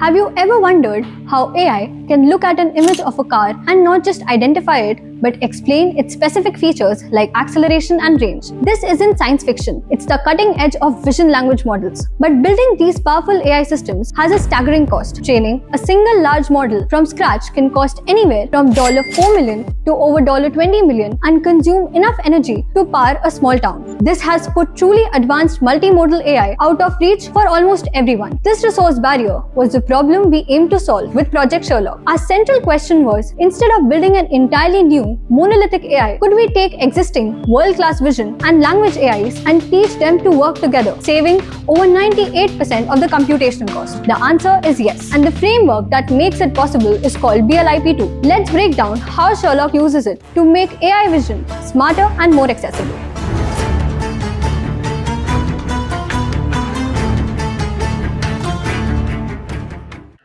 Have you ever wondered how AI can look at an image of a car and not just identify it, but explain its specific features like acceleration and range? This isn't science fiction, it's the cutting edge of vision language models. But building these powerful AI systems has a staggering cost. Training a single large model from scratch can cost anywhere from $4 million to over $20 million and consume enough energy to power a small town. This has put truly advanced multimodal AI out of reach for almost everyone. This resource barrier was the problem we aimed to solve with Project Sherlock. Our central question was, instead of building an entirely new monolithic AI, could we take existing world-class vision and language AIs and teach them to work together, saving over 98% of the computational cost? The answer is yes, and the framework that makes it possible is called BLIP2. Let's break down how Sherlock uses it to make AI vision smarter and more accessible.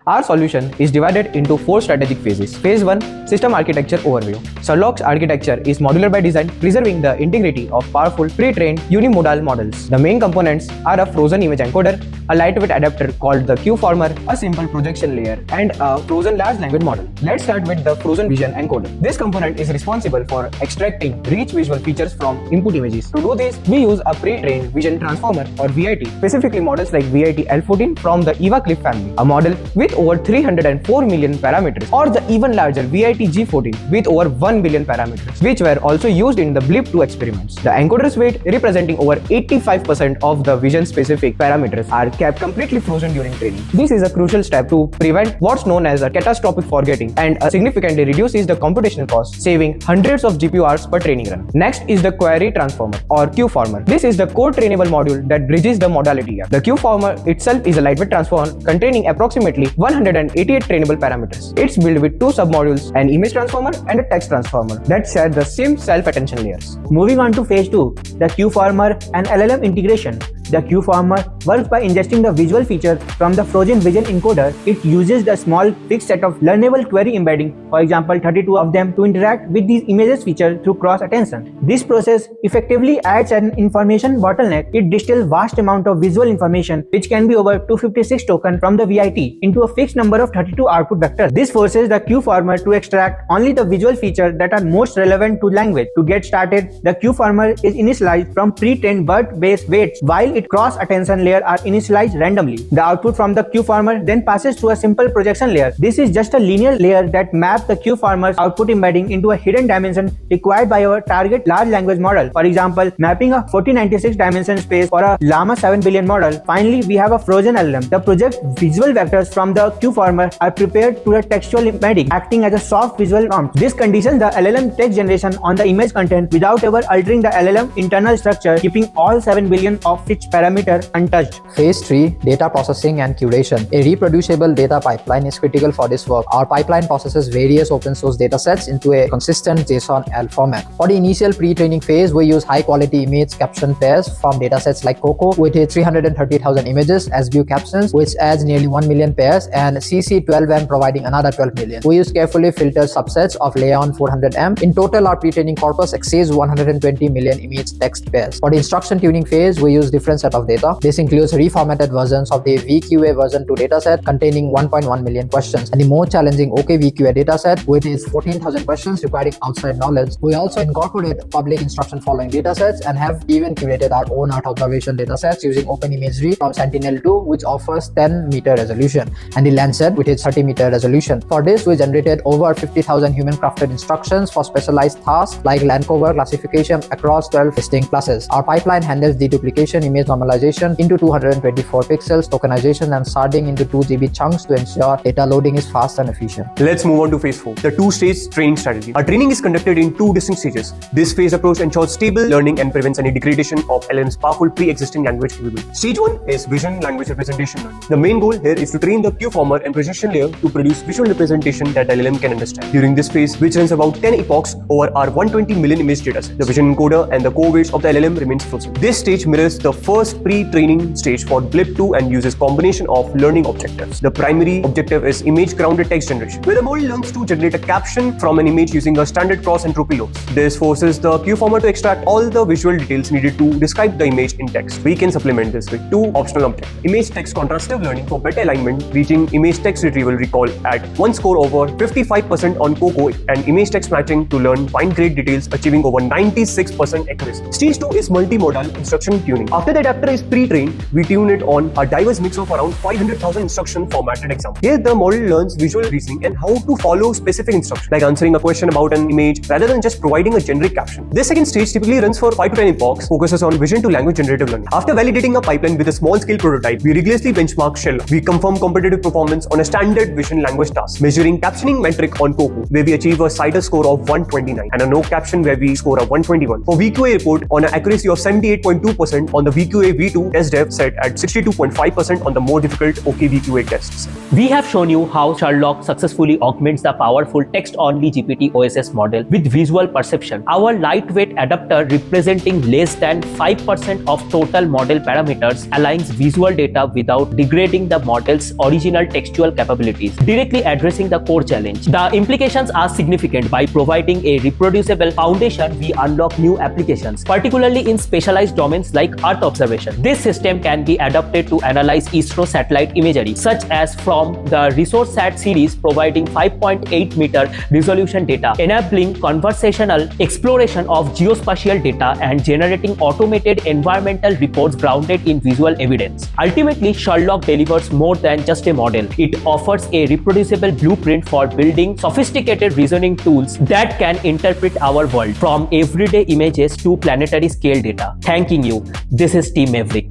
Our solution is divided into 4 strategic phases. Phase 1, System Architecture Overview. Sherlock's architecture is modular by design, preserving the integrity of powerful pre-trained unimodal models. The main components are a frozen image encoder, a lightweight adapter called the Q-former, a simple projection layer, and a frozen large language model. Let's start with the frozen vision encoder. This component is responsible for extracting rich visual features from input images. To do this, we use a pre-trained vision transformer or VIT, specifically models like VIT L14 from the EVA Clip family, a model with over 304 million parameters, or the even larger VIT G14 with over 1 billion parameters, which were also used in the BLIP2 experiments. The encoder's weight, representing over 85% of the vision-specific parameters, are kept completely frozen during training. This is a crucial step to prevent what's known as a catastrophic forgetting and significantly reduces the computational cost, saving hundreds of GPU hours per training run. Next is the query transformer or Q-former. This is the core trainable module that bridges the modality gap. The Q-former itself is a lightweight transformer containing approximately 188 trainable parameters. It's built with 2 submodules, an image transformer and a text transformer that share the same self-attention layers. Moving on to phase 2, the Q-former and LLM integration. The Q-former works by ingesting the visual feature from the frozen vision encoder. It uses the small fixed set of learnable query embedding, for example 32 of them, to interact with these images feature through cross-attention. This process effectively adds an information bottleneck. It distills vast amount of visual information, which can be over 256 tokens from the VIT, into a fixed number of 32 output vectors. This forces the Q-former to extract only the visual features that are most relevant to language. To get started, the Q-former is initialized from pre-trained BERT-based weights, while its cross-attention layer are initialized randomly. The output from the Q-former then passes through a simple projection layer. This is just a linear layer that maps the Q-former's output embedding into a hidden dimension required by our target large language model. For example, mapping a 4096 dimension space for a Llama 7 billion model. Finally, we have a frozen LLM. The project visual vectors from the Q-former are prepared to the textual embedding, acting as a soft visual prompt. This conditions the LLM text generation on the image content without ever altering the LLM internal structure, keeping all 7 billion of its parameters untouched. Phase 3, Data Processing and Curation. A reproducible data pipeline is critical for this work. Our pipeline processes various open source datasets into a consistent JSON-L format. For the initial pre-training phase, we use high-quality image caption pairs from datasets like COCO with 330,000 images as view captions, which adds nearly 1 million pairs, and CC12M providing another 12 million. We use carefully filtered subsets of Leon 400M. In total, our pre-training corpus exceeds 120 million image text pairs. For the instruction tuning phase, we use different set of data. This includes reformatted versions of the VQA version 2 dataset containing 1.1 million questions, and the more challenging OKVQA dataset with its 14,000 questions requiring outside knowledge. We also incorporate public instruction following datasets and have even curated our own art observation datasets using open imagery from Sentinel-2, which offers 10-meter resolution, and the Lancet with its 30-meter resolution. For this, we generated over 50,000 human-crafted instructions for specialized tasks like land cover classification across 12 distinct classes. Our pipeline handles deduplication, image normalization into 224 pixels, tokenization and sharding into 2 GB chunks to ensure data loading is fast and efficient. Let's move on to phase 4, the 2-stage training strategy. Our training is conducted in 2 distinct stages. This phase approach ensures stable learning and prevents any degradation of LLM's powerful pre-existing language capability. Stage 1 is vision language representation learning. The main goal here is to train the Q-former and projection layer to produce visual representation that the LLM can understand. During this phase, which runs about 10 epochs over our 120 million image dataset, the vision encoder and the core weights of the LLM remains frozen. This stage mirrors the first first pre-training stage for BLIP 2 and uses combination of learning objectives. The primary objective is image-grounded text generation, where the model learns to generate a caption from an image using a standard cross-entropy loss. This forces the Q-former to extract all the visual details needed to describe the image in text. We can supplement this with two optional objectives. Image-text contrastive learning for better alignment, reaching image-text retrieval recall at 1 score over 55% on COCO, and image-text matching to learn fine-grained details, achieving over 96% accuracy. Stage 2 is multimodal instruction tuning. After the adapter is pre-trained, we tune it on a diverse mix of around 500,000 instruction formatted examples. Here, the model learns visual reasoning and how to follow specific instructions, like answering a question about an image rather than just providing a generic caption. This second stage typically runs for 5 to 10 epochs, focuses on vision to language generative learning. After validating a pipeline with a small-scale prototype, we rigorously benchmark Sherlock. We confirm competitive performance on a standard vision language task, measuring captioning metric on COCO, where we achieve a CIDR score of 129, and a no caption where we score a 121. For VQA report on an accuracy of 78.2% on the VQA V2 test dev set at 62.5% on the more difficult OKVQA tests. We have shown you how Sherlock successfully augments the powerful text-only GPT-OSS model with visual perception. Our lightweight adapter, representing less than 5% of total model parameters, aligns visual data without degrading the model's original textual capabilities, directly addressing the core challenge. The implications are significant. By providing a reproducible foundation, we unlock new applications, particularly in specialized domains like Earth observation. This system can be adapted to analyze ISRO satellite imagery, such as from the ResourceSat series, providing 5.8 meter resolution data, enabling conversational exploration of geospatial data, and generating automated environmental reports grounded in visual evidence. Ultimately, Sherlock delivers more than just a model. It offers a reproducible blueprint for building sophisticated reasoning tools that can interpret our world, from everyday images to planetary scale data. Thanking you. This is Team Maverick.